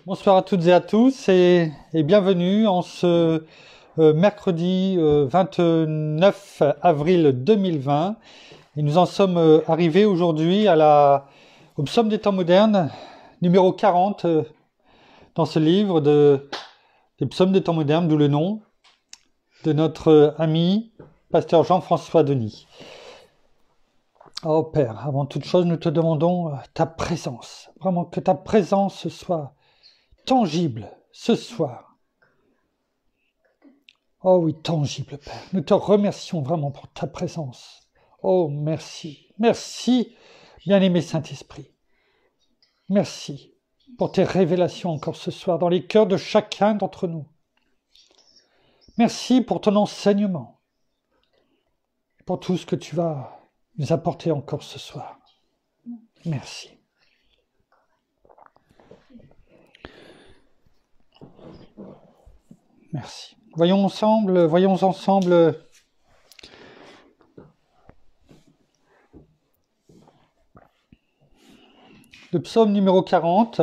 Bonsoir à toutes et à tous et bienvenue en ce mercredi 29 avril 2020. Et nous en sommes arrivés aujourd'hui au psaume des temps modernes, numéro 40 dans ce livre des psaumes des temps modernes, d'où le nom de notre ami, pasteur Jean-François Denis. Oh Père, avant toute chose, nous te demandons ta présence, vraiment que ta présence soit tangible ce soir. Oh oui, tangible, Père. Nous te remercions vraiment pour ta présence. Oh, merci. Merci, bien-aimé Saint-Esprit. Merci pour tes révélations encore ce soir dans les cœurs de chacun d'entre nous. Merci pour ton enseignement, pour tout ce que tu vas nous apporter encore ce soir. Merci. Merci. Voyons ensemble le psaume numéro 40.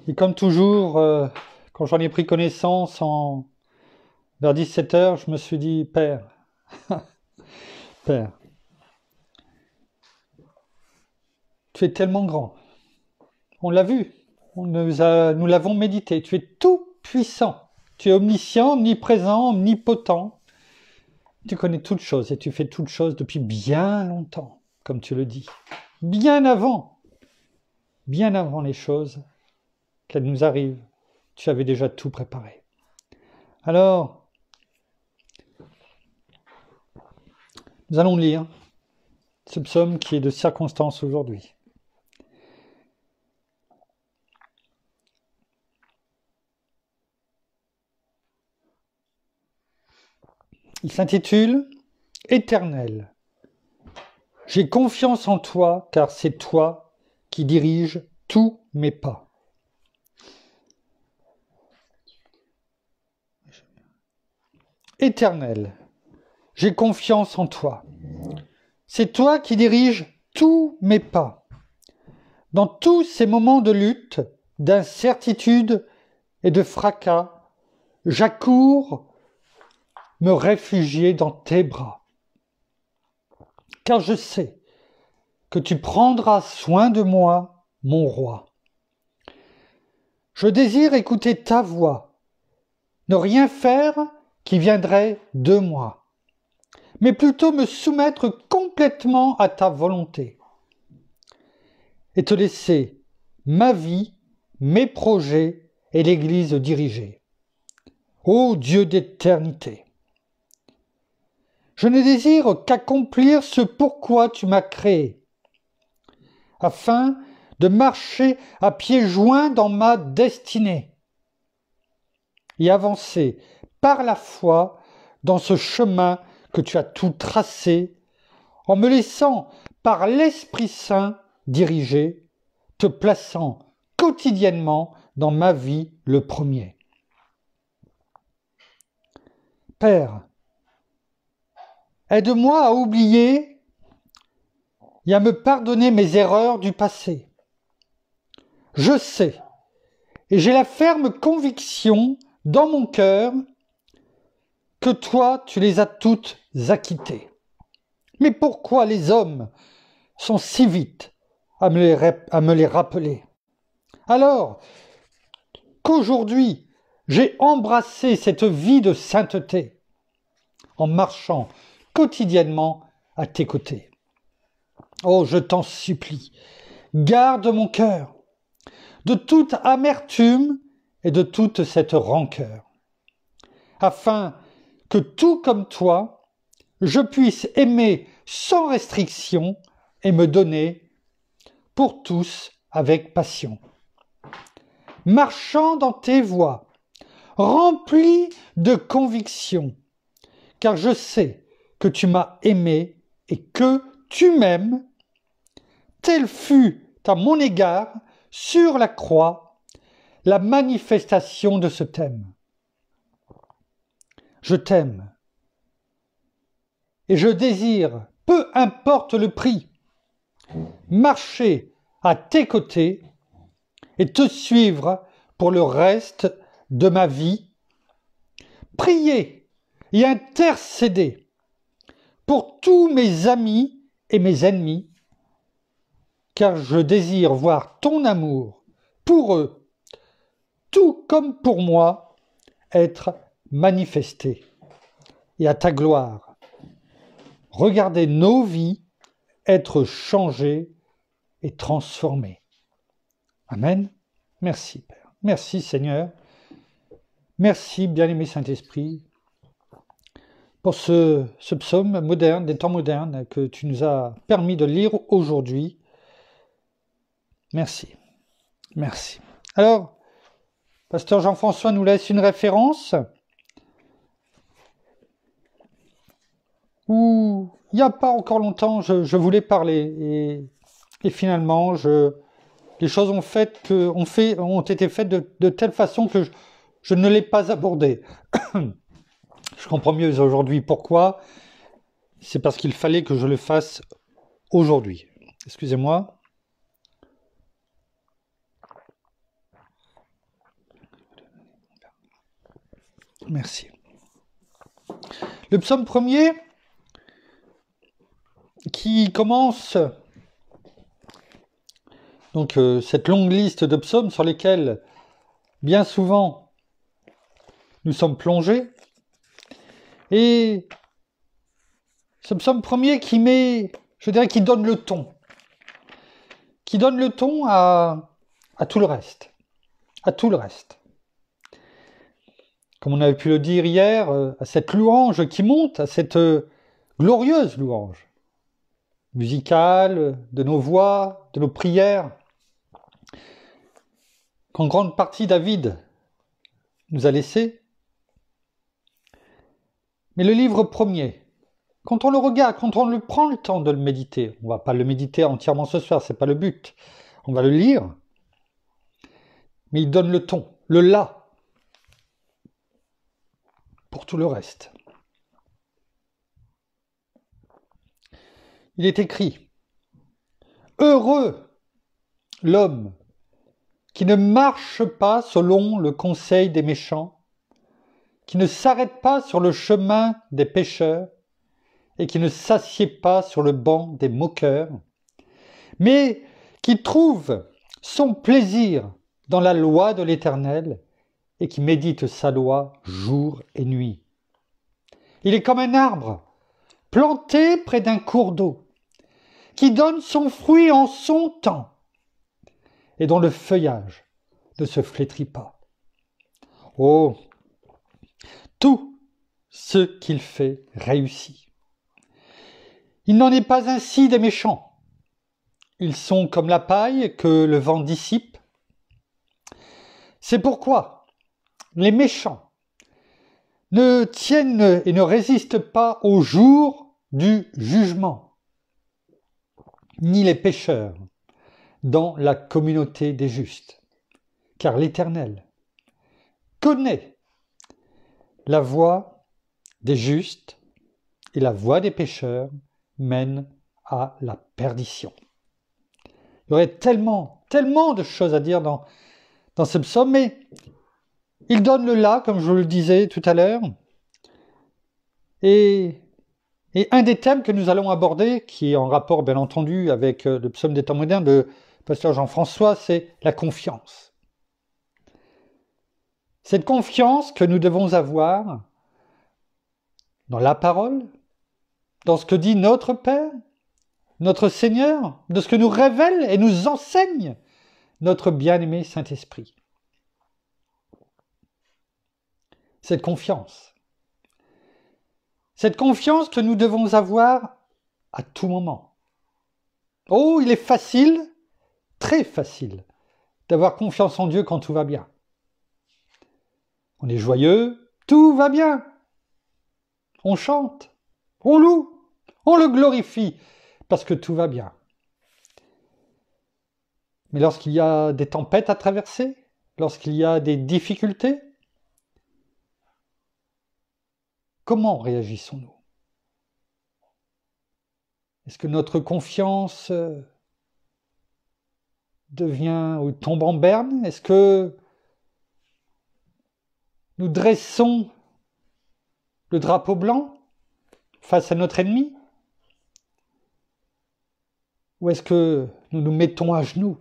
Et comme toujours, quand j'en ai pris connaissance vers 17h, je me suis dit, Père, Père, tu es tellement grand. On l'a vu, nous l'avons médité. Tu es tout puissant. Tu es omniscient, omniprésent, omnipotent. Tu connais toutes choses et tu fais toutes choses depuis bien longtemps, comme tu le dis. Bien avant les choses qu'elles nous arrivent, tu avais déjà tout préparé. Alors, nous allons lire ce psaume qui est de circonstance aujourd'hui. Il s'intitule « Éternel ». J'ai confiance en toi, car c'est toi qui diriges tous mes pas. Éternel, j'ai confiance en toi. C'est toi qui diriges tous mes pas. Dans tous ces moments de lutte, d'incertitude et de fracas, j'accours me réfugier dans tes bras. Car je sais que tu prendras soin de moi, mon roi. Je désire écouter ta voix, ne rien faire qui viendrait de moi, mais plutôt me soumettre complètement à ta volonté et te laisser ma vie, mes projets et l'Église diriger. Ô Dieu d'éternité! Je ne désire qu'accomplir ce pourquoi tu m'as créé, afin de marcher à pieds joints dans ma destinée et avancer par la foi dans ce chemin que tu as tout tracé, en me laissant par l'Esprit Saint diriger, te plaçant quotidiennement dans ma vie le premier. Père, aide-moi à oublier et à me pardonner mes erreurs du passé. Je sais, et j'ai la ferme conviction dans mon cœur que toi, tu les as toutes acquittées. Mais pourquoi les hommes sont si vite à me les rappeler? Alors qu'aujourd'hui, j'ai embrassé cette vie de sainteté en marchant quotidiennement à tes côtés. Oh, je t'en supplie, garde mon cœur de toute amertume et de toute cette rancœur, afin que tout comme toi, je puisse aimer sans restriction et me donner pour tous avec passion. Marchant dans tes voies, rempli de conviction, car je sais que tu m'as aimé et que tu m'aimes, tel fut à mon égard sur la croix la manifestation de ce thème. Je t'aime et je désire, peu importe le prix, marcher à tes côtés et te suivre pour le reste de ma vie. Priez et intercédez pour tous mes amis et mes ennemis, car je désire voir ton amour pour eux, tout comme pour moi, être manifesté. Et à ta gloire, regardez nos vies être changées et transformées. Amen. Merci Père. Merci Seigneur. Merci bien-aimé Saint-Esprit pour ce psaume moderne, des temps modernes que tu nous as permis de lire aujourd'hui. Merci. Merci. Alors, Pasteur Jean-François nous laisse une référence où il n'y a pas encore longtemps, je voulais parler et finalement, les choses ont été faites de telle façon que je ne l'ai pas abordé. Je comprends mieux aujourd'hui pourquoi. C'est parce qu'il fallait que je le fasse aujourd'hui. Excusez-moi. Merci. Le psaume premier qui commence donc cette longue liste de psaumes sur lesquels bien souvent nous sommes plongés. Et ce psaume premier qui qui donne le ton. Qui donne le ton à tout le reste. À tout le reste. Comme on avait pu le dire hier, à cette louange qui monte, à cette glorieuse louange musicale, de nos voix, de nos prières, qu'en grande partie David nous a laissé. Mais le livre premier, quand on le regarde, quand on prend le temps de le méditer, on ne va pas le méditer entièrement ce soir, c'est pas le but. On va le lire, mais il donne le ton, le là, pour tout le reste. Il est écrit « Heureux l'homme qui ne marche pas selon le conseil des méchants, qui ne s'arrête pas sur le chemin des pécheurs, et qui ne s'assied pas sur le banc des moqueurs, mais qui trouve son plaisir dans la loi de l'Éternel et qui médite sa loi jour et nuit. Il est comme un arbre planté près d'un cours d'eau, qui donne son fruit en son temps et dont le feuillage ne se flétrit pas. Oh, tout ce qu'il fait réussit. Il n'en est pas ainsi des méchants. Ils sont comme la paille que le vent dissipe. C'est pourquoi les méchants ne tiennent et ne résistent pas au jour du jugement, ni les pécheurs dans la communauté des justes, car l'Éternel connaît la voie des justes et la voie des pécheurs mène à la perdition. Il y aurait tellement de choses à dire dans ce psaume, mais il donne le là, comme je le disais tout à l'heure. Et un des thèmes que nous allons aborder, qui est en rapport bien entendu avec le psaume des temps modernes de Pasteur Jean-François, c'est la confiance. Cette confiance que nous devons avoir dans la parole, dans ce que dit notre Père, notre Seigneur, de ce que nous révèle et nous enseigne notre bien-aimé Saint-Esprit. Cette confiance que nous devons avoir à tout moment. Oh, il est facile, très facile, d'avoir confiance en Dieu quand tout va bien. On est joyeux, tout va bien. On chante, on loue, on le glorifie, parce que tout va bien. Mais lorsqu'il y a des tempêtes à traverser, lorsqu'il y a des difficultés, comment réagissons-nous? Est-ce que notre confiance devient ou tombe en berne? Est-ce que nous dressons le drapeau blanc face à notre ennemi? Ou est-ce que nous nous mettons à genoux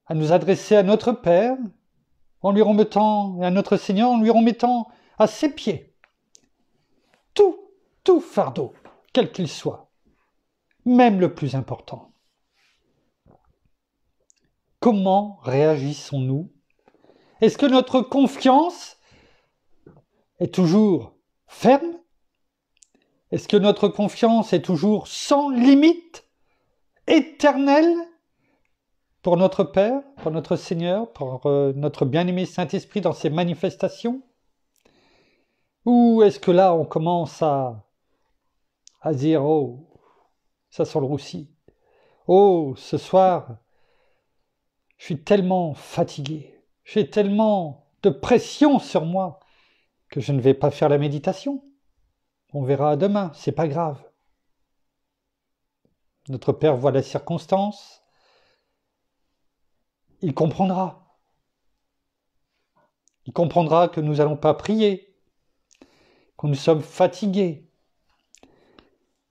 à nous adresser à notre Père en lui remettant, et à notre Seigneur en lui remettant à ses pieds tout fardeau, quel qu'il soit, même le plus important? Comment réagissons-nous? Est-ce que notre confiance est toujours ferme? Est-ce que notre confiance est toujours sans limite, éternelle, pour notre Père, pour notre Seigneur, pour notre bien-aimé Saint-Esprit dans ses manifestations? Ou est-ce que là, on commence à dire « Oh, ça sent le roussi. Oh, ce soir, je suis tellement fatigué. J'ai tellement de pression sur moi que je ne vais pas faire la méditation. On verra demain, c'est pas grave. » Notre Père voit la circonstance. Il comprendra. Il comprendra que nous n'allons pas prier, que nous sommes fatigués.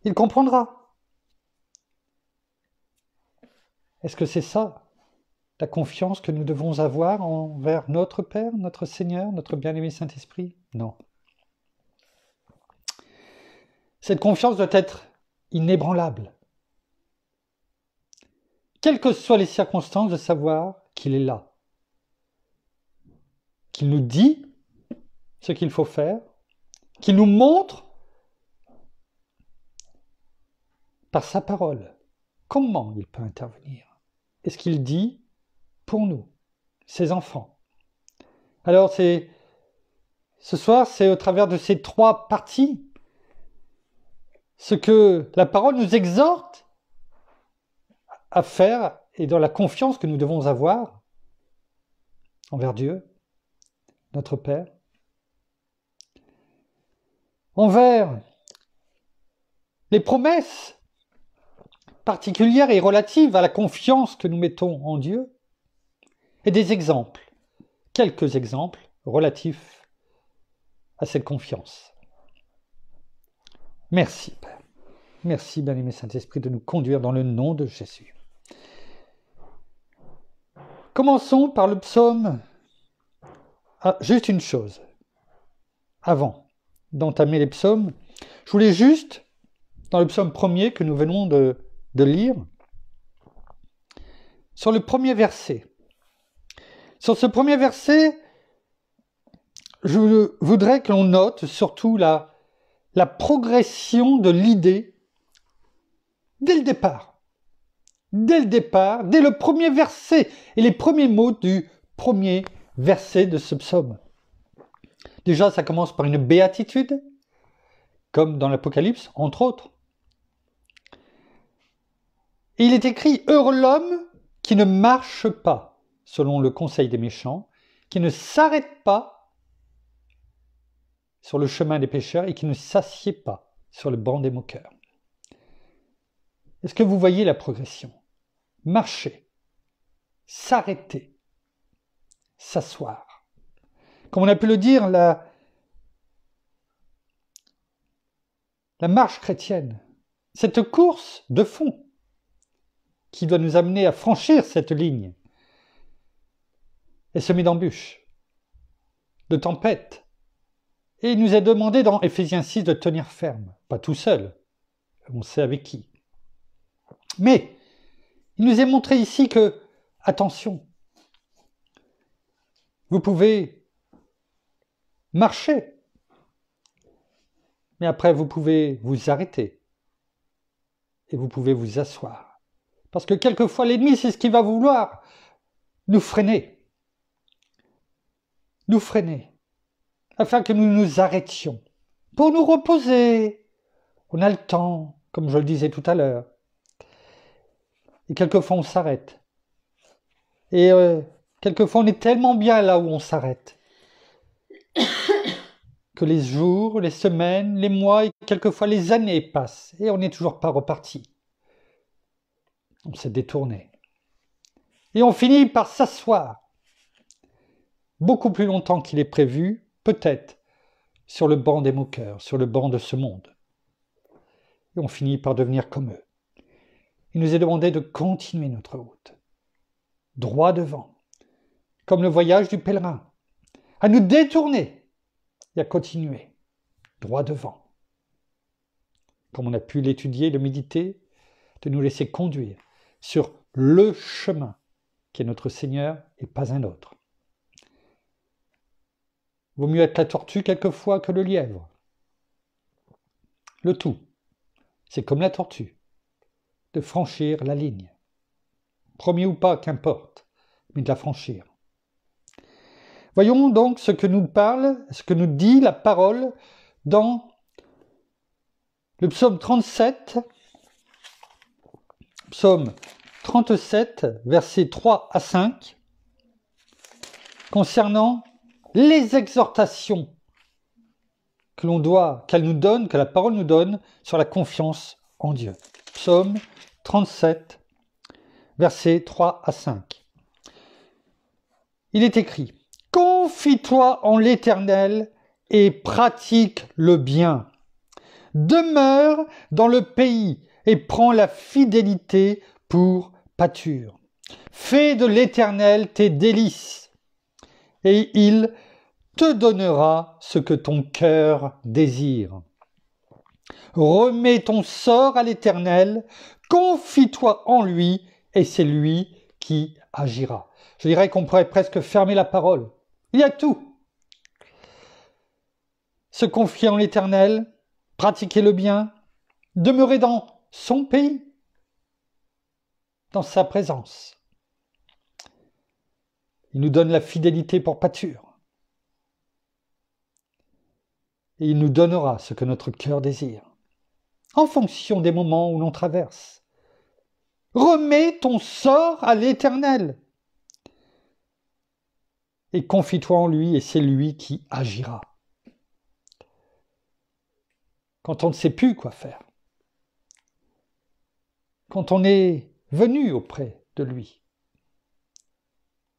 Il comprendra. Est-ce que c'est ça, la confiance que nous devons avoir envers notre Père, notre Seigneur, notre bien-aimé Saint-Esprit? Non. Cette confiance doit être inébranlable. Quelles que soient les circonstances, de savoir qu'il est là, qu'il nous dit ce qu'il faut faire, qu'il nous montre par sa parole comment il peut intervenir. Et ce qu'il dit pour nous, ses enfants. Alors ce soir, c'est au travers de ces trois parties ce que la parole nous exhorte à faire et dans la confiance que nous devons avoir envers Dieu, notre Père, envers les promesses particulières et relatives à la confiance que nous mettons en Dieu, et des exemples, quelques exemples relatifs à cette confiance. Merci, Père. Merci, bien-aimé Saint-Esprit, de nous conduire dans le nom de Jésus. Commençons par le psaume. Ah, juste une chose. Avant d'entamer les psaumes, je voulais juste, dans le psaume premier que nous venons de lire, sur le premier verset. Sur ce premier verset, je voudrais que l'on note surtout la progression de l'idée dès le départ. Dès le départ, dès le premier verset et les premiers mots du premier verset de ce psaume. Déjà, ça commence par une béatitude, comme dans l'Apocalypse, entre autres. Et il est écrit « Heureux l'homme qui ne marche pas selon le conseil des méchants, qui ne s'arrête pas sur le chemin des pécheurs et qui ne s'assied pas sur le banc des moqueurs. » Est-ce que vous voyez la progression? Marcher, s'arrêter, s'asseoir. Comme on a pu le dire, la marche chrétienne, cette course de fond qui doit nous amener à franchir cette ligne est semée d'embûches, de tempêtes. Et il nous est demandé dans Éphésiens 6 de tenir ferme, pas tout seul, on sait avec qui. Mais il nous est montré ici que, attention, vous pouvez marcher, mais après vous pouvez vous arrêter et vous pouvez vous asseoir. Parce que quelquefois l'ennemi, c'est ce qu'il va vouloir, nous freiner, afin que nous nous arrêtions, pour nous reposer. On a le temps, comme je le disais tout à l'heure. Et quelquefois on s'arrête. Et quelquefois on est tellement bien là où on s'arrête que les jours, les semaines, les mois et quelquefois les années passent et on n'est toujours pas reparti. On s'est détourné. Et on finit par s'asseoir, beaucoup plus longtemps qu'il est prévu, peut-être, sur le banc des moqueurs, sur le banc de ce monde. Et on finit par devenir comme eux. Il nous est demandé de continuer notre route, droit devant, comme le voyage du pèlerin, à nous détourner et à continuer, droit devant. Comme on a pu l'étudier, le méditer, de nous laisser conduire sur le chemin qui est notre Seigneur et pas un autre. Vaut mieux être la tortue quelquefois que le lièvre. Le tout, c'est comme la tortue, de franchir la ligne. Premier ou pas, qu'importe, mais de la franchir. Voyons donc ce que nous parle, ce que nous dit la parole dans le psaume 37, psaume 37, versets 3 à 5, concernant les exhortations qu'elle nous donne, que la parole nous donne sur la confiance en Dieu. Psaume 37, versets 3 à 5. Il est écrit: « Confie-toi en l'Éternel et pratique le bien. Demeure dans le pays et prends la fidélité pour pâture. Fais de l'Éternel tes délices, et il te donnera ce que ton cœur désire. Remets ton sort à l'Éternel, confie-toi en lui, et c'est lui qui agira. » Je dirais qu'on pourrait presque fermer la parole. Il y a tout. Se confier en l'Éternel, pratiquer le bien, demeurer dans son pays, dans sa présence. Il nous donne la fidélité pour pâture. Et il nous donnera ce que notre cœur désire, en fonction des moments où l'on traverse. Remets ton sort à l'Éternel et confie-toi en lui, et c'est lui qui agira. Quand on ne sait plus quoi faire, quand on est venu auprès de lui,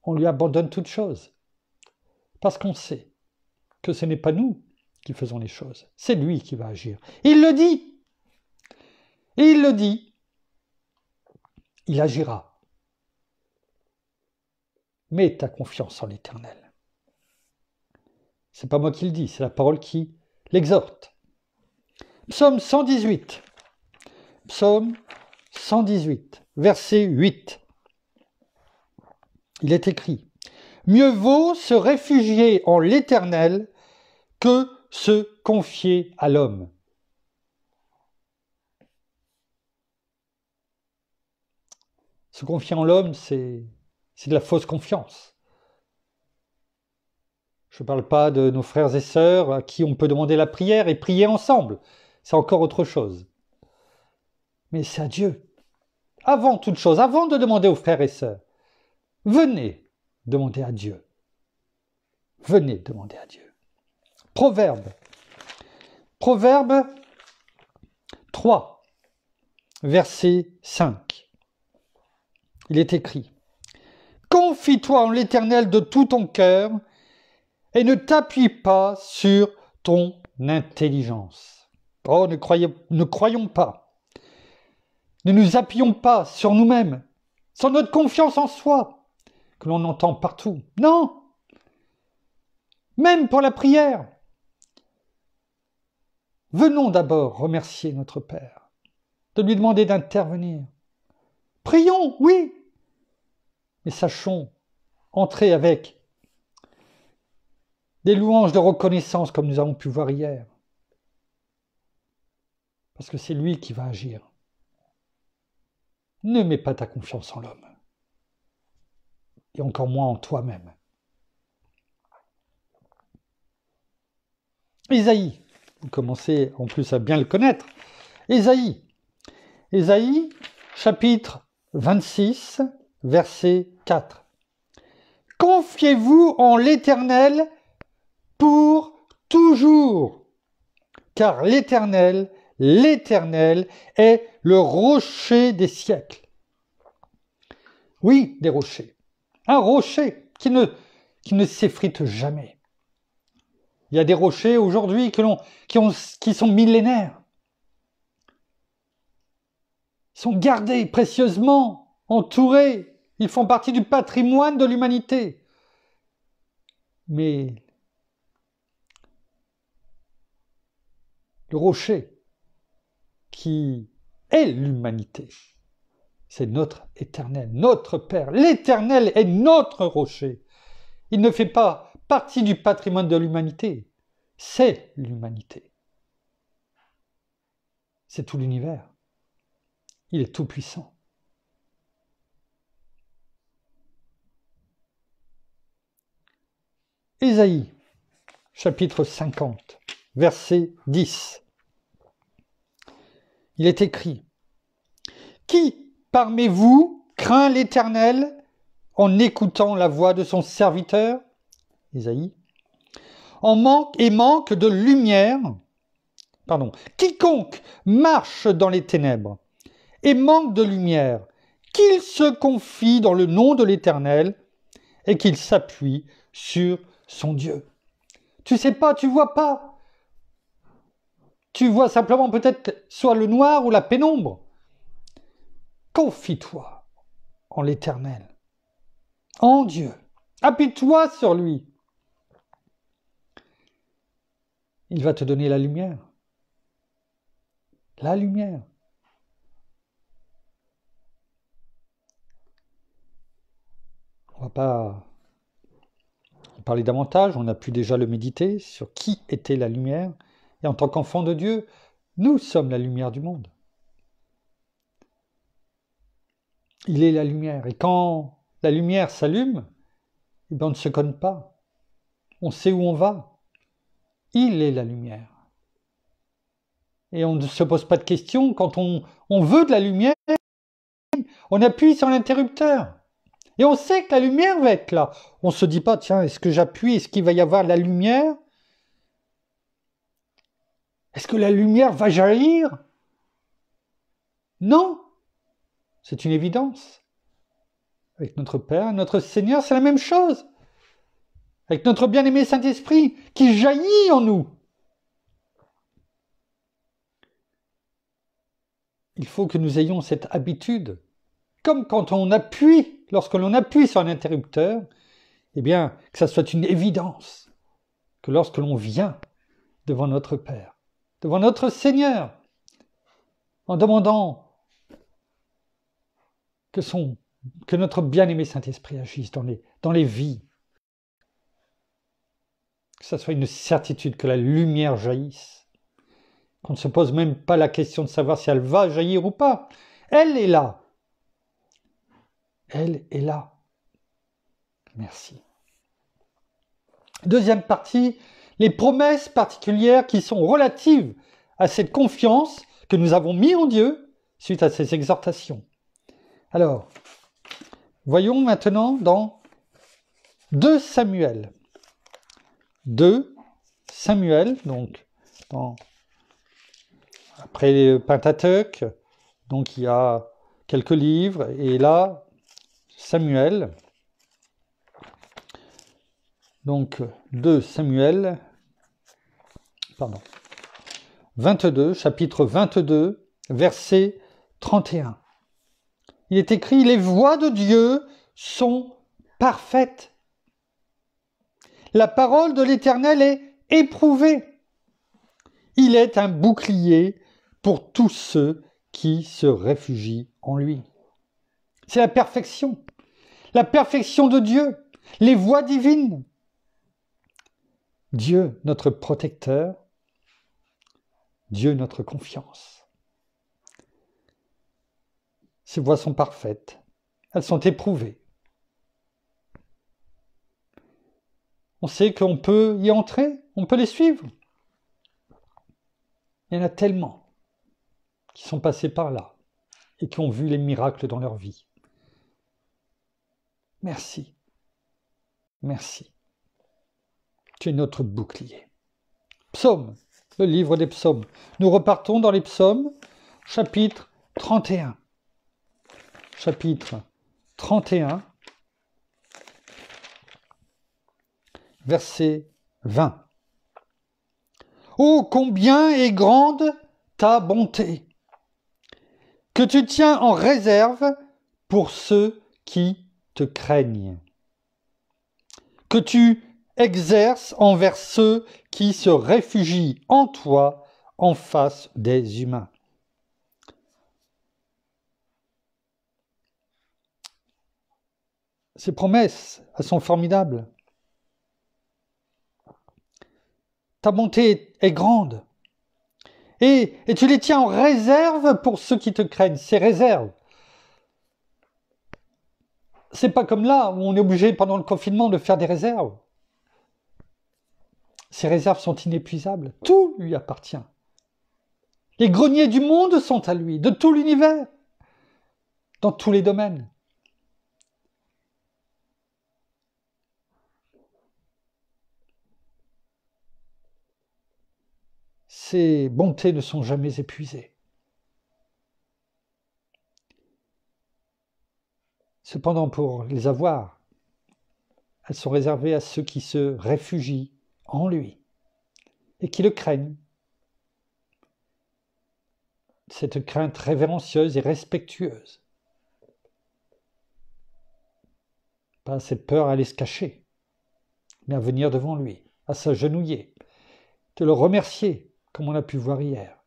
on lui abandonne toute chose, parce qu'on sait que ce n'est pas nous qui faisons les choses, c'est lui qui va agir. Il le dit, et il le dit, il agira. Mets ta confiance en l'Éternel. C'est pas moi qui le dis, c'est la parole qui l'exhorte. Psaume 118. Psaume 118, verset 8. Il est écrit: « Mieux vaut se réfugier en l'Éternel que se confier à l'homme. » Se confier en l'homme, c'est de la fausse confiance. Je ne parle pas de nos frères et sœurs à qui on peut demander la prière et prier ensemble. C'est encore autre chose. Mais c'est à Dieu. Avant toute chose, avant de demander aux frères et sœurs, venez demander à Dieu. Venez demander à Dieu. Proverbe 3, verset 5. Il est écrit: « Confie-toi en l'Éternel de tout ton cœur et ne t'appuie pas sur ton intelligence. » Oh, ne croyons pas. Ne nous appuyons pas sur nous-mêmes, sur notre confiance en soi, que l'on entend partout. Non! Même pour la prière. Venons d'abord remercier notre Père, de lui demander d'intervenir. Prions, oui, mais sachons entrer avec des louanges de reconnaissance comme nous avons pu voir hier. Parce que c'est lui qui va agir. Ne mets pas ta confiance en l'homme. Et encore moins en toi-même. Ésaïe, vous commencez en plus à bien le connaître. Ésaïe, chapitre 26, verset 4. « Confiez-vous en l'Éternel pour toujours, car l'Éternel est le rocher des siècles. » Oui, des rochers. Un rocher qui ne s'effrite jamais. Il y a des rochers aujourd'hui qui sont millénaires. Ils sont gardés précieusement, entourés. Ils font partie du patrimoine de l'humanité. Mais le rocher qui est l'humanité, c'est notre Éternel, notre Père. L'Éternel est notre rocher. Il ne fait pas partie du patrimoine de l'humanité. C'est l'humanité. C'est tout l'univers. Il est tout puissant. Ésaïe, chapitre 50, verset 10. Il est écrit: Qui parmi vous craint l'Éternel en écoutant la voix de son serviteur, Ésaïe, manque de lumière, quiconque marche dans les ténèbres et manque de lumière, qu'il se confie dans le nom de l'Éternel et qu'il s'appuie sur son Dieu. Tu sais pas, tu vois pas. Tu vois simplement peut-être soit le noir ou la pénombre. Confie-toi en l'Éternel, en Dieu. Appuie-toi sur lui. Il va te donner la lumière. La lumière. On ne va pas en parler davantage, on a pu déjà le méditer sur qui était la lumière. Et en tant qu'enfant de Dieu, nous sommes la lumière du monde. Il est la lumière. Et quand la lumière s'allume, eh bien on ne se connaît pas. On sait où on va. Il est la lumière. Et on ne se pose pas de questions. Quand on veut de la lumière, on appuie sur l'interrupteur. Et on sait que la lumière va être là. On ne se dit pas, tiens, est-ce que j'appuie? Est-ce qu'il va y avoir la lumière? Est-ce que la lumière va jaillir? Non. C'est une évidence. Avec notre Père, notre Seigneur, c'est la même chose. Avec notre bien-aimé Saint-Esprit qui jaillit en nous. Il faut que nous ayons cette habitude. Comme quand on appuie, lorsque l'on appuie sur un interrupteur, eh bien, que ça soit une évidence. Que lorsque l'on vient devant notre Père, devant notre Seigneur, en demandant que notre bien-aimé Saint-Esprit agisse dans les vies, que ça soit une certitude que la lumière jaillisse, qu'on ne se pose même pas la question de savoir si elle va jaillir ou pas. Elle est là. Elle est là. Merci. Deuxième partie, les promesses particulières qui sont relatives à cette confiance que nous avons mis en Dieu suite à ces exhortations. Alors, voyons maintenant dans 2 Samuel. 2 Samuel, donc après le Pentateuque, donc il y a quelques livres, et là, Samuel, donc 2 Samuel, 22, chapitre 22, verset 31. Il est écrit: les voies de Dieu sont parfaites. La parole de l'Éternel est éprouvée. Il est un bouclier pour tous ceux qui se réfugient en lui. C'est la perfection de Dieu, les voies divines. Dieu, notre protecteur, Dieu, notre confiance. Ces voies sont parfaites, elles sont éprouvées. On sait qu'on peut y entrer, on peut les suivre. Il y en a tellement qui sont passés par là et qui ont vu les miracles dans leur vie. Merci. Merci. Tu es notre bouclier. Psaume, le livre des psaumes. Nous repartons dans les psaumes, chapitre 31. Chapitre 31, verset 20. Oh, combien est grande ta bonté, que tu tiens en réserve pour ceux qui te craignent, que tu exerces envers ceux qui se réfugient en toi en face des humains. Ces promesses, elles sont formidables. Ta bonté est grande. Et tu les tiens en réserve pour ceux qui te craignent. Ces réserves. C'est pas comme là où on est obligé pendant le confinement de faire des réserves. Ces réserves sont inépuisables. Tout lui appartient. Les greniers du monde sont à lui, de tout l'univers, dans tous les domaines. Ces bontés ne sont jamais épuisées. Cependant, pour les avoir, elles sont réservées à ceux qui se réfugient en lui et qui le craignent. Cette crainte révérencieuse et respectueuse. Pas cette peur à aller se cacher, mais à venir devant lui, à s'agenouiller, de le remercier, comme on a pu voir hier,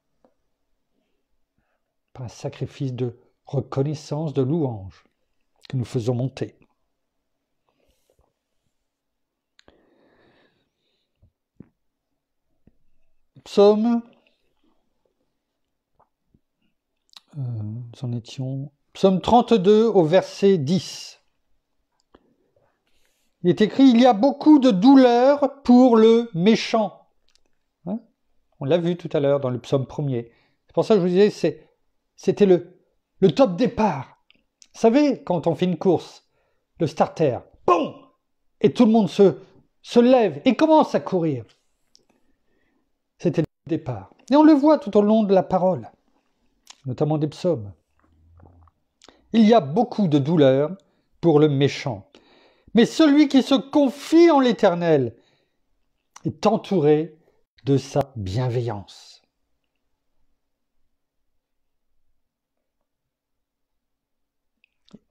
par un sacrifice de reconnaissance, de louange que nous faisons monter. Psaume, nous en étions, Psaume 32 au verset 10. Il est écrit, il y a beaucoup de douleur pour le méchant. Hein? On l'a vu tout à l'heure dans le psaume 1er. C'est pour ça que je vous disais, c'était le top départ. Vous savez, quand on fait une course, le starter, boum, et tout le monde se lève et commence à courir. C'était le départ. Et on le voit tout au long de la parole, notamment des psaumes. Il y a beaucoup de douleur pour le méchant. Mais celui qui se confie en l'Éternel est entouré de sa bienveillance.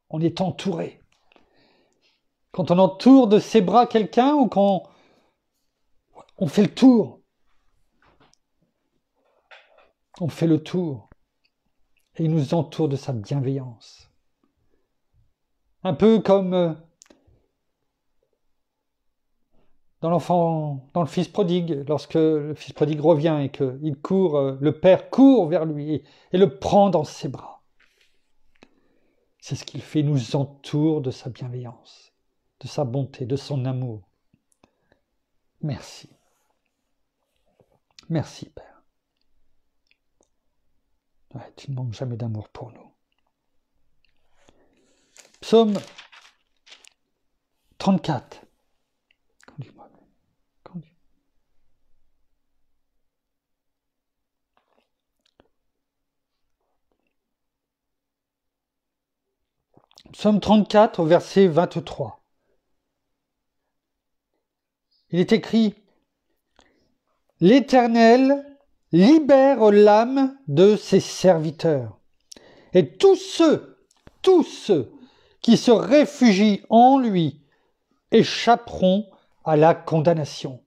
On est entouré. Quand on entoure de ses bras quelqu'un ou quand on fait le tour, on fait le tour et il nous entoure de sa bienveillance. Un peu comme dans le fils prodigue, lorsque le fils prodigue revient et qu'il court, le père court vers lui et le prend dans ses bras. C'est ce qu'il fait, il nous entoure de sa bienveillance, de sa bonté, de son amour. Merci. Merci, Père. Ouais, tu ne manques jamais d'amour pour nous. Psaume 34. Conduis-moi. Psaume 34 au verset 23. Il est écrit « L'Éternel libère l'âme de ses serviteurs, et tous ceux qui se réfugient en lui échapperont à la condamnation. »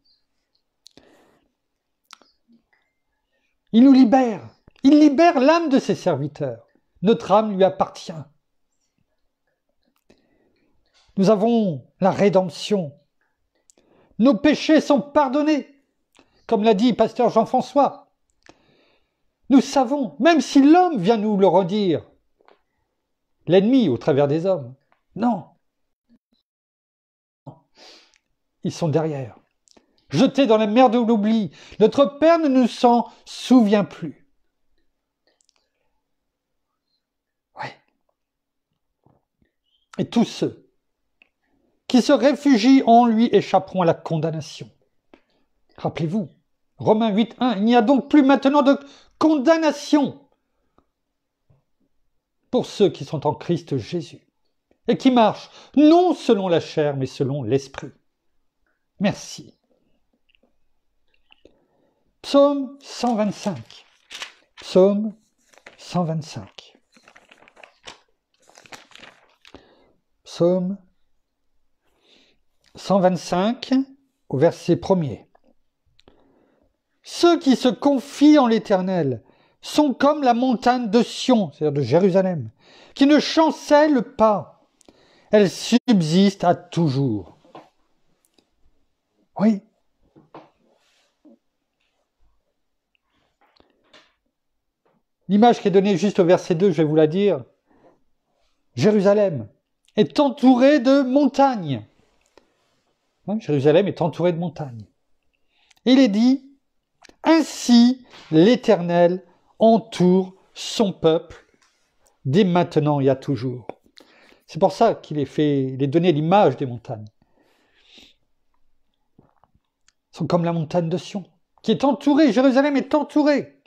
Il nous libère. Il libère l'âme de ses serviteurs. Notre âme lui appartient. Nous avons la rédemption. Nos péchés sont pardonnés, comme l'a dit pasteur Jean-François. Nous savons, même si l'homme vient nous le redire, l'ennemi au travers des hommes, non. Ils sont derrière. Jetés dans la mer de l'oubli, notre Père ne nous s'en souvient plus. Ouais. Et tous ceux qui se réfugient en lui échapperont à la condamnation. Rappelez-vous, Romains 8.1, il n'y a donc plus maintenant de condamnation pour ceux qui sont en Christ Jésus. et qui marche non selon la chair, mais selon l'esprit. Merci. Psaume 125. Psaume 125. Psaume 125, au verset 1er. Ceux qui se confient en l'Éternel sont comme la montagne de Sion, c'est-à-dire de Jérusalem, qui ne chancelle pas. Elle subsiste à toujours. Oui. L'image qui est donnée juste au verset 2, je vais vous la dire. Jérusalem est entourée de montagnes. Oui, Jérusalem est entourée de montagnes. Et il est dit, ainsi l'Éternel entoure son peuple dès maintenant et à toujours. C'est pour ça qu'il est donné l'image des montagnes. Ils sont comme la montagne de Sion, qui est entourée, Jérusalem est entourée.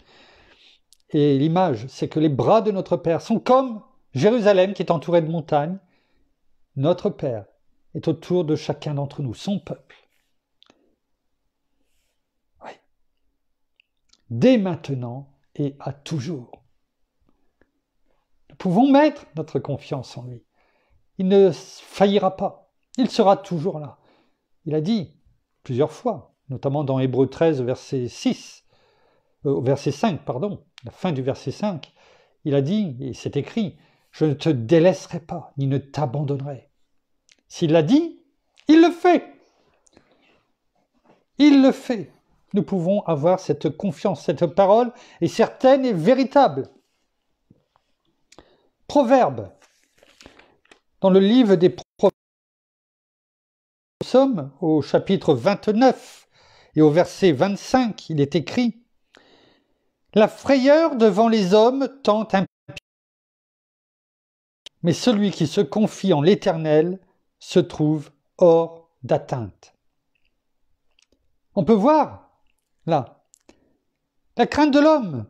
Et l'image, c'est que les bras de notre Père sont comme Jérusalem qui est entourée de montagnes. Notre Père est autour de chacun d'entre nous, son peuple. Oui. Dès maintenant et à toujours. Nous pouvons mettre notre confiance en lui. Il ne faillira pas. Il sera toujours là. Il a dit plusieurs fois, notamment dans Hébreux 13, verset 5, la fin du verset 5, il a dit, et c'est écrit, « Je ne te délaisserai pas, ni ne t'abandonnerai. » S'il l'a dit, il le fait. Il le fait. Nous pouvons avoir cette confiance, cette parole est certaine et véritable. Proverbe. Dans le livre des Proverbes, nous sommes au chapitre 29 et au verset 25, il est écrit « La frayeur devant les hommes tend un pied, mais celui qui se confie en l'Éternel se trouve hors d'atteinte. » On peut voir, là, la crainte de l'homme,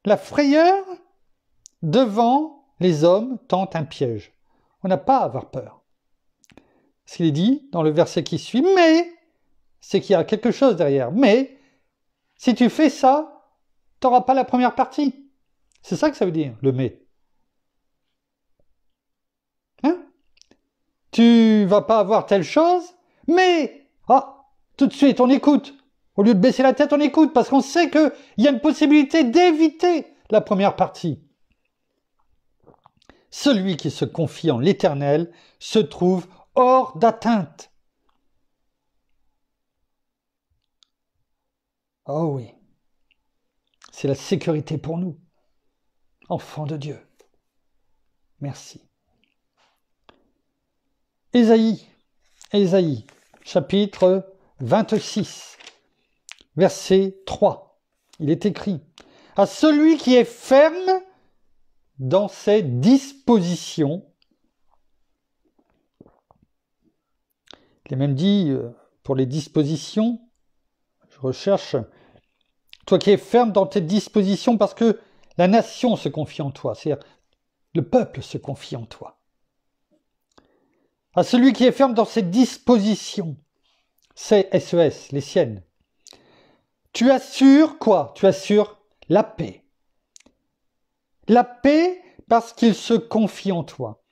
la frayeur devant les hommes tend un piège. On n'a pas à avoir peur. Ce qu'il est dit dans le verset qui suit, mais, c'est qu'il y a quelque chose derrière, mais, si tu fais ça, tu n'auras pas la première partie. C'est ça que ça veut dire, le mais. Hein? Tu vas pas avoir telle chose, mais, tout de suite, on écoute. Au lieu de baisser la tête, on écoute, parce qu'on sait qu'il y a une possibilité d'éviter la première partie. Celui qui se confie en l'Éternel se trouve hors d'atteinte. Oh oui, c'est la sécurité pour nous, enfants de Dieu. Merci. Ésaïe, chapitre 26, verset 3. Il est écrit « À celui qui est ferme dans ses dispositions. » Il est même dit pour les dispositions, je recherche, toi qui es ferme dans tes dispositions parce que la nation se confie en toi, c'est-à-dire le peuple se confie en toi. À celui qui est ferme dans ses dispositions, c'est SES, les siennes. Tu assures quoi? Tu assures la paix. La paix parce qu'il se confie en toi.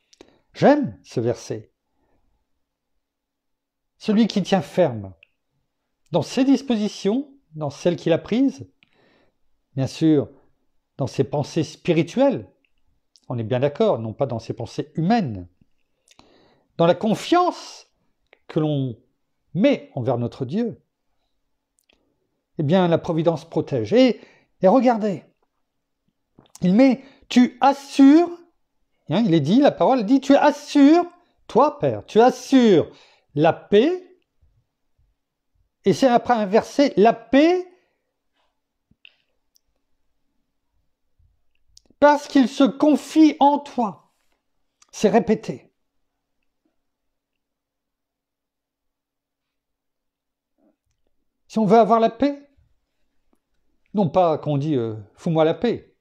J'aime ce verset. Celui qui tient ferme dans ses dispositions, dans celles qu'il a prises, bien sûr, dans ses pensées spirituelles, on est bien d'accord, non pas dans ses pensées humaines, dans la confiance que l'on met envers notre Dieu, eh bien la providence protège. Et regardez, il met, tu assures, il est dit, la parole dit, tu assures, toi Père, tu assures la paix, et c'est après un verset, la paix, parce qu'il se confie en toi. C'est répété. Si on veut avoir la paix, non pas qu'on dit fous-moi la paix,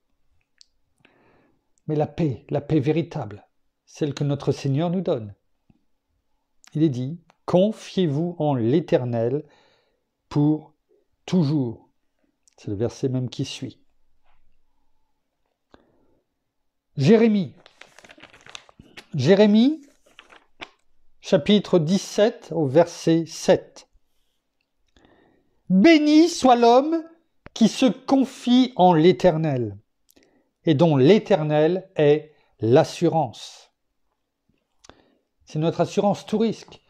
mais la paix véritable, celle que notre Seigneur nous donne. Il est dit, confiez-vous en l'Éternel pour toujours. C'est le verset même qui suit. Jérémie, chapitre 17 au verset 7. Béni soit l'homme qui se confie en l'Éternel et dont l'Éternel est l'assurance. C'est notre assurance tout risque.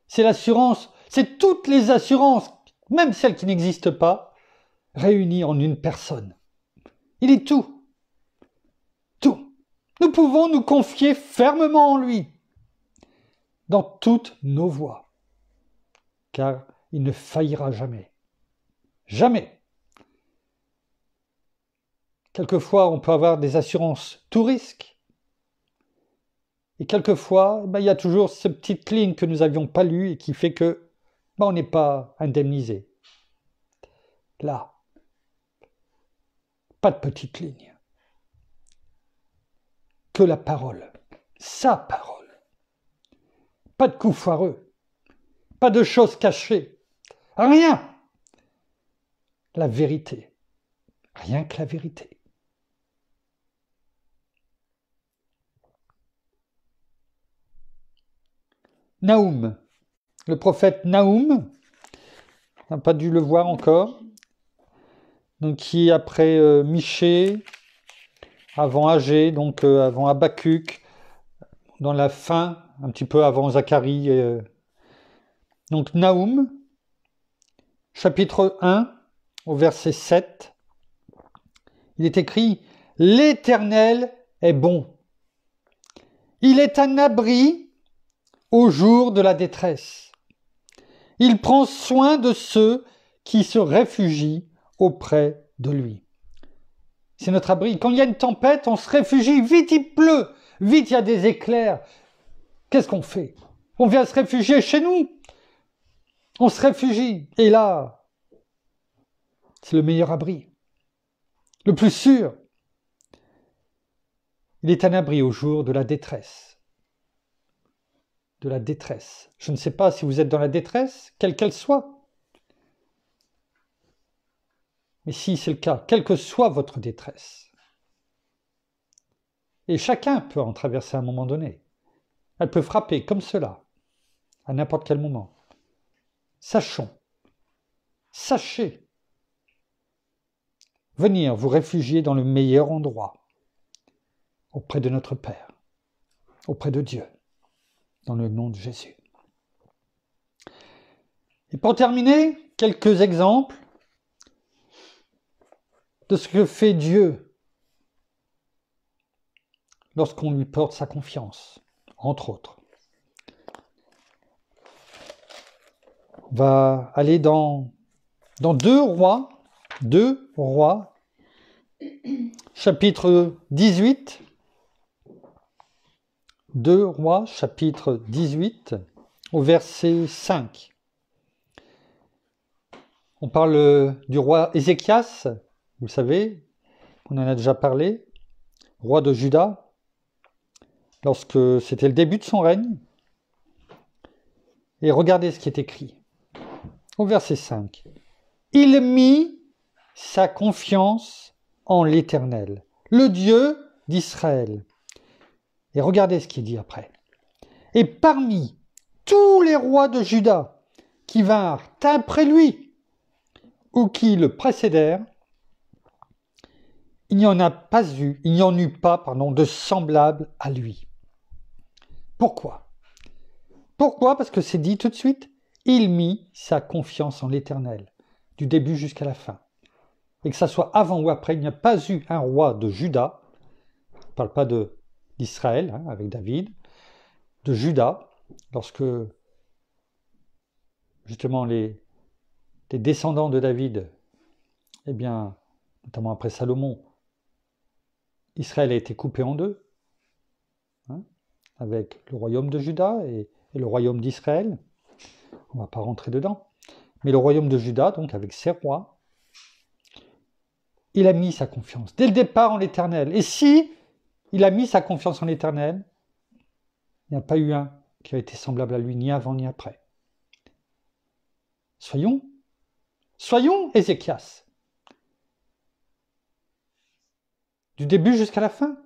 C'est l'assurance, c'est toutes les assurances, même celles qui n'existent pas, réunies en une personne. Il est tout. Tout. Nous pouvons nous confier fermement en lui, dans toutes nos voies, car il ne faillira jamais. Jamais. Quelquefois, on peut avoir des assurances tout risque. Et quelquefois, il y a toujours cette petite ligne que nous n'avions pas lue et qui fait que on n'est pas indemnisé. Là, pas de petite ligne. Que la parole, sa parole. Pas de coups foireux, pas de choses cachées, rien. La vérité, rien que la vérité. Naoum, le prophète Naoum, on n'a pas dû le voir encore, donc qui après Michée, avant Agé, donc avant Habakkuk, dans la fin, un petit peu avant Zacharie. Donc Naoum, chapitre 1, au verset 7, il est écrit « L'Éternel est bon. Il est un abri au jour de la détresse. Il prend soin de ceux qui se réfugient auprès de lui. » C'est notre abri. Quand il y a une tempête, on se réfugie. Vite, il pleut. Vite, il y a des éclairs. Qu'est-ce qu'on fait? On vient se réfugier chez nous. On se réfugie. Et là, c'est le meilleur abri. Le plus sûr. Il est un abri au jour de la détresse. De la détresse. Je ne sais pas si vous êtes dans la détresse, quelle qu'elle soit. Mais si c'est le cas, quelle que soit votre détresse, et chacun peut en traverser à un moment donné, elle peut frapper comme cela, à n'importe quel moment. Sachez, venir vous réfugier dans le meilleur endroit, auprès de notre Père, auprès de Dieu, dans le nom de Jésus. Et pour terminer, quelques exemples de ce que fait Dieu lorsqu'on lui porte sa confiance, entre autres. On va aller dans 2 Rois, chapitre 18. 2 Rois, chapitre 18, au verset 5. On parle du roi Ézéchias, vous le savez, on en a déjà parlé, roi de Juda, lorsque c'était le début de son règne. Et regardez ce qui est écrit, au verset 5. « Il mit sa confiance en l'Éternel, le Dieu d'Israël. » Et regardez ce qu'il dit après. « Et parmi tous les rois de Juda qui vinrent après lui, ou qui le précédèrent, il n'y en eut pas de semblable à lui. » Pourquoi? Pourquoi? Parce que c'est dit tout de suite, il mit sa confiance en l'Éternel, du début jusqu'à la fin. Et que ça soit avant ou après, il n'y a pas eu un roi de Juda, je ne parle pas d'Israël, avec David, de Juda, lorsque justement les descendants de David, eh bien, notamment après Salomon, Israël a été coupé en deux, avec le royaume de Juda et le royaume d'Israël. On ne va pas rentrer dedans. Mais le royaume de Juda, donc avec ses rois, il a mis sa confiance dès le départ en l'Éternel. Et si il a mis sa confiance en l'Éternel, Il n'y a pas eu un qui a été semblable à lui, ni avant ni après. Soyons Ézéchias. Du début jusqu'à la fin.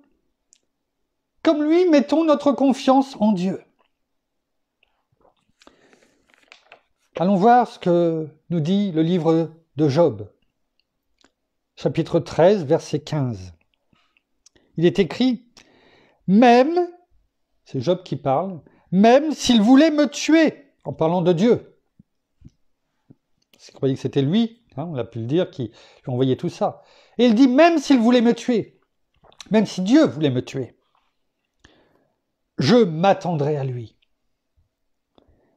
Comme lui, mettons notre confiance en Dieu. Allons voir ce que nous dit le livre de Job, chapitre 13, verset 15. Il est écrit, « Même, c'est Job qui parle, même s'il voulait me tuer, en parlant de Dieu. » Parce qu'il croyait que c'était lui, on l'a pu le dire, qui lui envoyait tout ça. Et il dit, même s'il voulait me tuer, même si Dieu voulait me tuer, je m'attendrai à lui.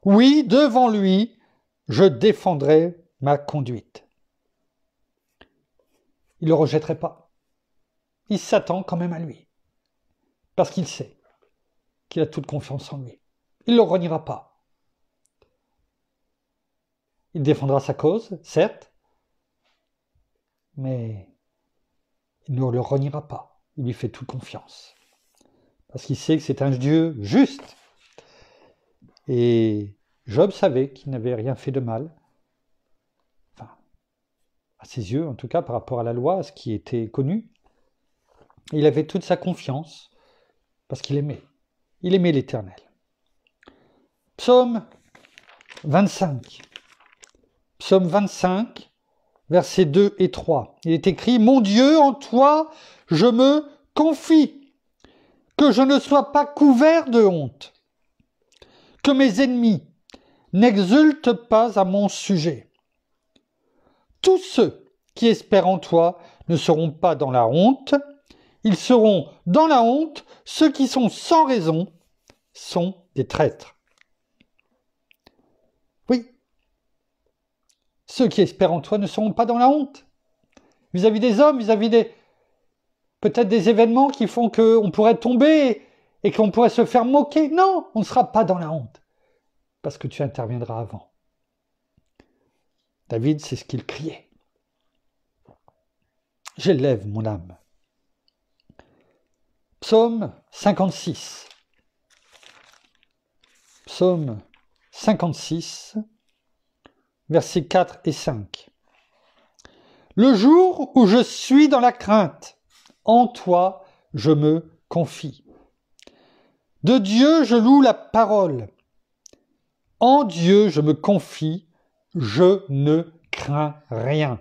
Oui, devant lui, je défendrai ma conduite. Il ne le rejetterait pas. Il s'attend quand même à lui. Parce qu'il sait qu'il a toute confiance en lui. Il ne le reniera pas. Il défendra sa cause, certes, mais il ne le reniera pas. Il lui fait toute confiance. Parce qu'il sait que c'est un Dieu juste. Et Job savait qu'il n'avait rien fait de mal. Enfin, à ses yeux, en tout cas, par rapport à la loi, à ce qui était connu. Et il avait toute sa confiance, parce qu'il aimait. Il aimait l'Éternel. Psaume 25. Psaume 25, versets 2 et 3. Il est écrit, « Mon Dieu, en toi, je me confie, que je ne sois pas couvert de honte, que mes ennemis n'exultent pas à mon sujet. Tous ceux qui espèrent en toi ne seront pas dans la honte, ils seront dans la honte, ceux qui sont sans raison sont des traîtres. » Oui, ceux qui espèrent en toi ne seront pas dans la honte. Vis-à-vis des hommes, vis-à-vis peut-être des événements qui font qu'on pourrait tomber et qu'on pourrait se faire moquer. Non, on ne sera pas dans la honte, parce que tu interviendras avant. David, c'est ce qu'il criait. J'élève mon âme. Psaume 56. Psaume 56, versets 4 et 5. Le jour où je suis dans la crainte, en toi je me confie. De Dieu je loue la parole. En Dieu je me confie, je ne crains rien.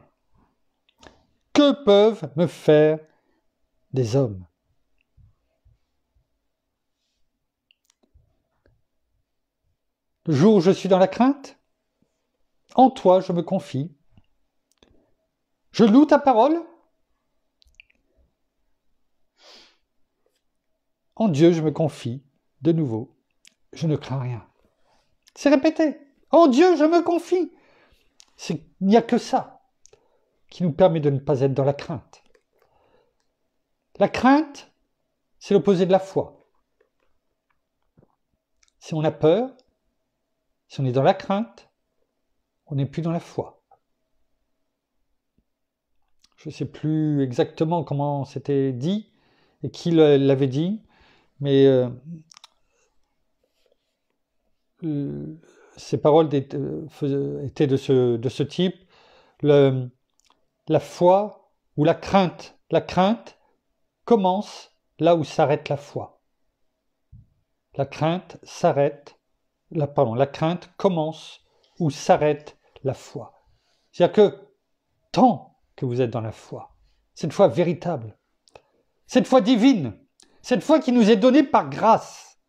Que peuvent me faire des hommes? Le jour où je suis dans la crainte, en toi je me confie. Je loue ta parole. En Dieu je me confie. De nouveau, je ne crains rien. C'est répété. En Dieu je me confie. Il n'y a que ça qui nous permet de ne pas être dans la crainte. La crainte, c'est l'opposé de la foi. Si on a peur, si on est dans la crainte, on n'est plus dans la foi. Je ne sais plus exactement comment c'était dit et qui l'avait dit, mais ces paroles étaient de ce type. La foi ou la crainte commence là où s'arrête la foi. La crainte commence où s'arrête la foi. C'est-à-dire que tant que vous êtes dans la foi, cette foi véritable, cette foi divine, cette foi qui nous est donnée par grâce,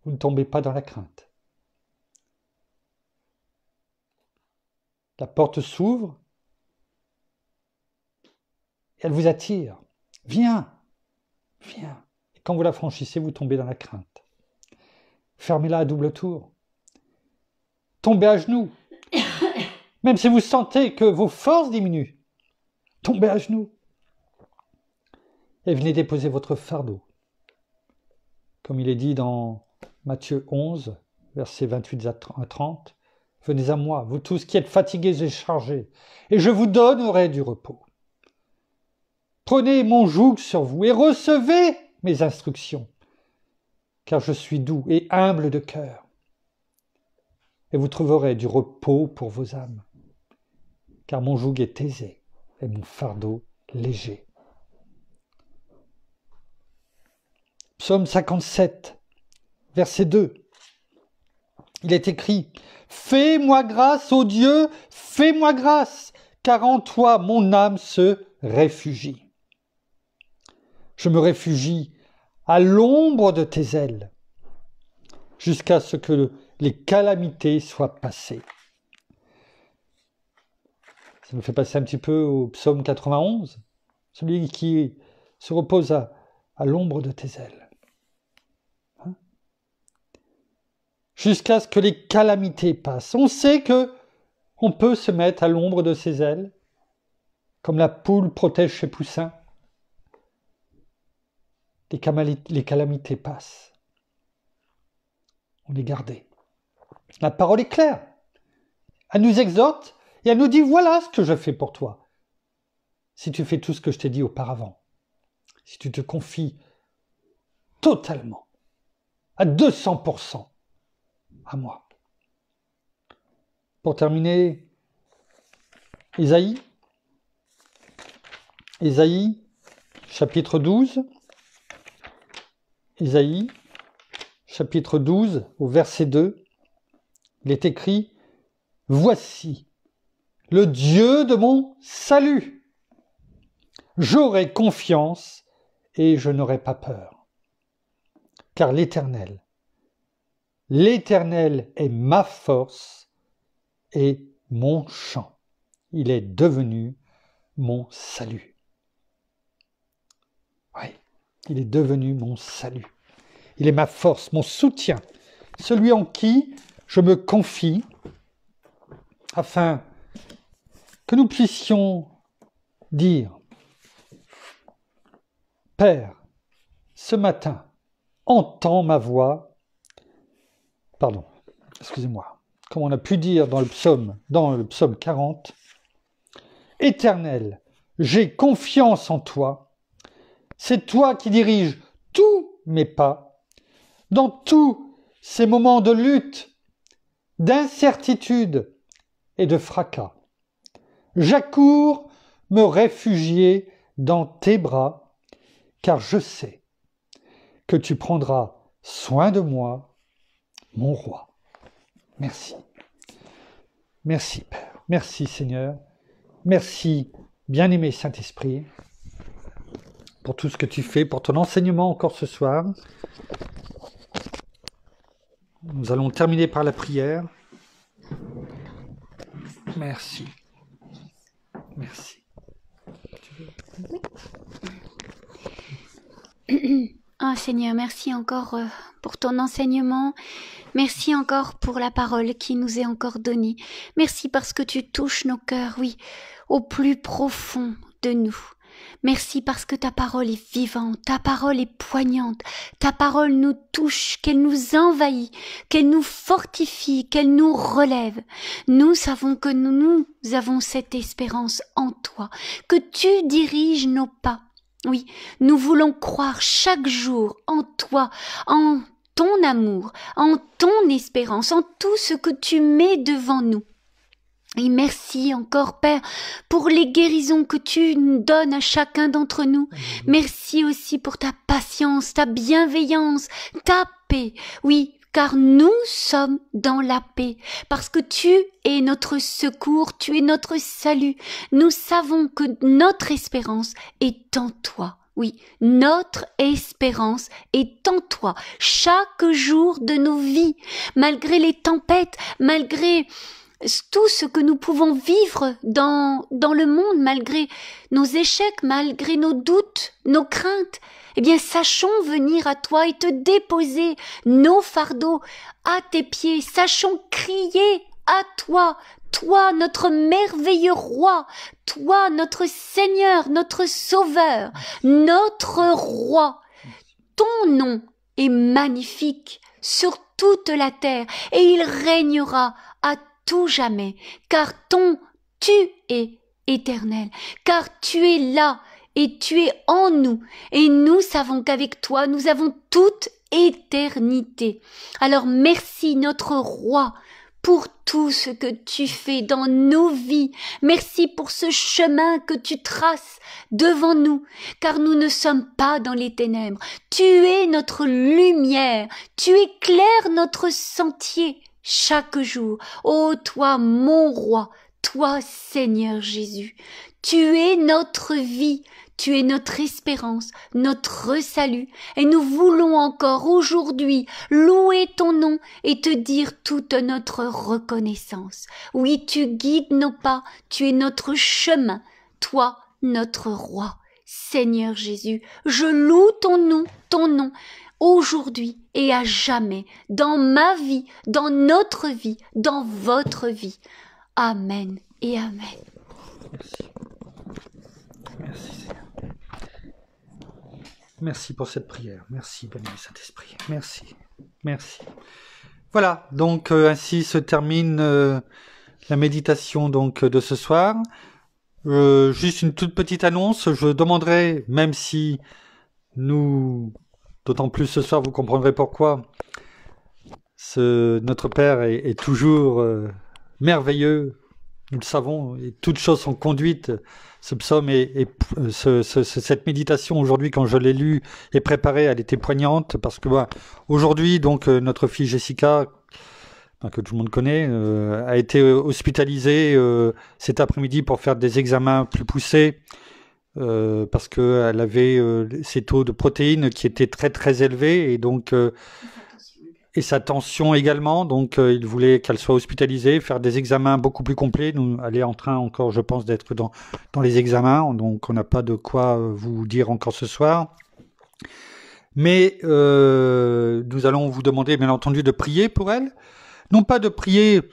vous ne tombez pas dans la crainte. La porte s'ouvre, elle vous attire. Viens, viens. Et quand vous la franchissez, vous tombez dans la crainte. Fermez-la à double tour. Tombez à genoux. Même si vous sentez que vos forces diminuent, tombez à genoux. Et venez déposer votre fardeau. Comme il est dit dans Matthieu 11, versets 28 à 30, « Venez à moi, vous tous qui êtes fatigués et chargés, et je vous donnerai du repos. Prenez mon joug sur vous et recevez mes instructions, car je suis doux et humble de cœur, et vous trouverez du repos pour vos âmes, car mon joug est aisé et mon fardeau léger. Psaume 57, verset 2. Il est écrit « Fais-moi grâce, ô Dieu, fais-moi grâce, car en toi mon âme se réfugie. Je me réfugie à l'ombre de tes ailes, jusqu'à ce que les calamités soient passées. » Ça nous fait passer un petit peu au psaume 91, celui qui se repose à l'ombre de tes ailes. Jusqu'à ce que les calamités passent. On sait que on peut se mettre à l'ombre de ses ailes, comme la poule protège ses poussins. Les calamités passent. On est gardé. La parole est claire. Elle nous exhorte et elle nous dit, voilà ce que je fais pour toi. Si tu fais tout ce que je t'ai dit auparavant, si tu te confies totalement, à 200%, à moi. Pour terminer, Ésaïe, chapitre 12. Ésaïe, chapitre 12, au verset 2, il est écrit « Voici le Dieu de mon salut. J'aurai confiance et je n'aurai pas peur. Car l'Éternel est ma force et mon chant. Il est devenu mon salut. » Oui, il est devenu mon salut. Il est ma force, mon soutien, celui en qui je me confie, afin que nous puissions dire « Père, ce matin, entends ma voix. » Pardon, excusez-moi. Comme on a pu dire dans le psaume 40, « Éternel, j'ai confiance en toi. C'est toi qui diriges tous mes pas. Dans tous ces moments de lutte, d'incertitude et de fracas, j'accours me réfugier dans tes bras, car je sais que tu prendras soin de moi, mon roi. » Merci. Merci, Père. Merci, Seigneur. Merci, bien-aimé Saint-Esprit, pour tout ce que tu fais, pour ton enseignement encore ce soir. Nous allons terminer par la prière. Merci. Merci. Oh Seigneur, merci encore pour ton enseignement. Merci encore pour la parole qui nous est encore donnée. Merci parce que tu touches nos cœurs, oui, au plus profond de nous. Merci parce que ta parole est vivante, ta parole est poignante, ta parole nous touche, qu'elle nous envahit, qu'elle nous fortifie, qu'elle nous relève. Nous savons que nous avons cette espérance en toi, que tu diriges nos pas. Oui, nous voulons croire chaque jour en toi, en ton amour, en ton espérance, en tout ce que tu mets devant nous. Et merci encore, Père, pour les guérisons que tu donnes à chacun d'entre nous. Merci aussi pour ta patience, ta bienveillance, ta paix. Oui, car nous sommes dans la paix, parce que tu es notre secours, tu es notre salut. Nous savons que notre espérance est en toi. Oui, notre espérance est en toi. Chaque jour de nos vies, malgré les tempêtes, malgré tout ce que nous pouvons vivre dans le monde, malgré nos échecs, malgré nos doutes, nos craintes, eh bien, sachons venir à toi et te déposer nos fardeaux à tes pieds. Sachons crier à toi, toi, notre merveilleux roi, toi, notre Seigneur, notre Sauveur, notre roi. Ton nom est magnifique sur toute la terre et il régnera à tout jamais, car tu es éternel, car tu es là et tu es en nous, et nous savons qu'avec toi, nous avons toute éternité. Alors merci notre roi pour tout ce que tu fais dans nos vies. Merci pour ce chemin que tu traces devant nous, car nous ne sommes pas dans les ténèbres. Tu es notre lumière, tu éclaires notre sentier chaque jour. Ô toi, mon roi, toi, Seigneur Jésus, tu es notre vie, tu es notre espérance, notre salut, et nous voulons encore aujourd'hui louer ton nom et te dire toute notre reconnaissance. Oui, tu guides nos pas, tu es notre chemin, toi, notre roi. Seigneur Jésus, je loue ton nom, aujourd'hui et à jamais, dans ma vie, dans notre vie, dans votre vie. Amen et amen. Merci. Merci Seigneur. Merci pour cette prière. Merci, béni Saint-Esprit. Merci. Merci. Voilà, donc ainsi se termine la méditation donc de ce soir. Juste une toute petite annonce. Je demanderai, même si d'autant plus ce soir, vous comprendrez pourquoi, notre Père est toujours merveilleux. Nous le savons, et toutes choses sont conduites. Ce psaume cette méditation aujourd'hui, quand je l'ai lu et préparée, elle était poignante parce que aujourd'hui, donc notre fille Jessica, que tout le monde connaît, a été hospitalisée cet après-midi pour faire des examens plus poussés parce que elle avait ses taux de protéines qui étaient très très élevés et donc et sa tension également, donc il voulait qu'elle soit hospitalisée, faire des examens beaucoup plus complets. Elle est en train encore, je pense, d'être dans les examens, donc on n'a pas de quoi vous dire encore ce soir. Mais nous allons vous demander, bien entendu, de prier pour elle. Non pas de prier,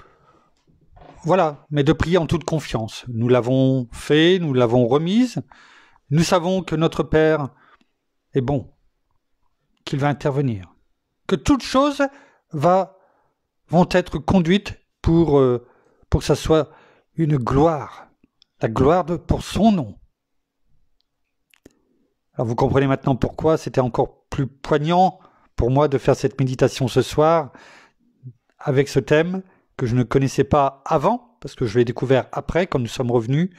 voilà, mais de prier en toute confiance. Nous l'avons fait, nous l'avons remise. Nous savons que notre Père est bon, qu'il va intervenir, que toutes choses vont être conduites pour que ça soit une gloire, la gloire pour son nom. Alors vous comprenez maintenant pourquoi c'était encore plus poignant pour moi de faire cette méditation ce soir avec ce thème que je ne connaissais pas avant, parce que je l'ai découvert après, quand nous sommes revenus.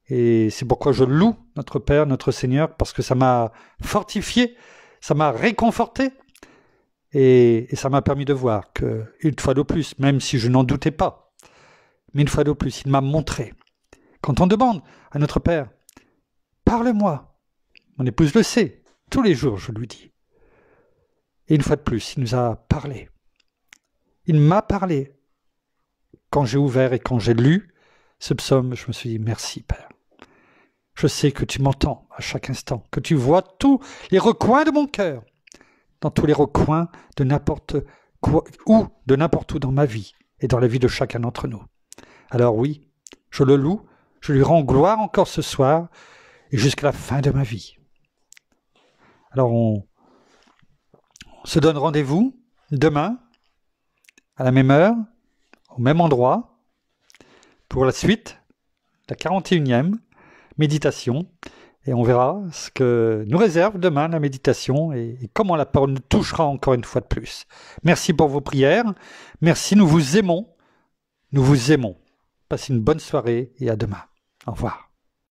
Et c'est pourquoi je loue notre Père, notre Seigneur, parce que ça m'a fortifié, ça m'a réconforté. Et ça m'a permis de voir qu'une fois de plus, même si je n'en doutais pas, mais une fois de plus, il m'a montré. Quand on demande à notre Père, parle-moi, mon épouse le sait, tous les jours je lui dis. Et une fois de plus, il nous a parlé. Il m'a parlé. Quand j'ai ouvert et quand j'ai lu ce psaume, je me suis dit, merci Père. Je sais que tu m'entends à chaque instant, que tu vois tous les recoins de mon cœur, dans tous les recoins de n'importe quoi, ou de n'importe où dans ma vie et dans la vie de chacun d'entre nous. Alors oui, je le loue, je lui rends gloire encore ce soir et jusqu'à la fin de ma vie. Alors on se donne rendez-vous demain à la même heure, au même endroit, pour la suite, la 41e méditation. Et on verra ce que nous réserve demain la méditation et comment la parole nous touchera encore une fois de plus. Merci pour vos prières. Merci, nous vous aimons. Nous vous aimons. Passez une bonne soirée et à demain. Au revoir.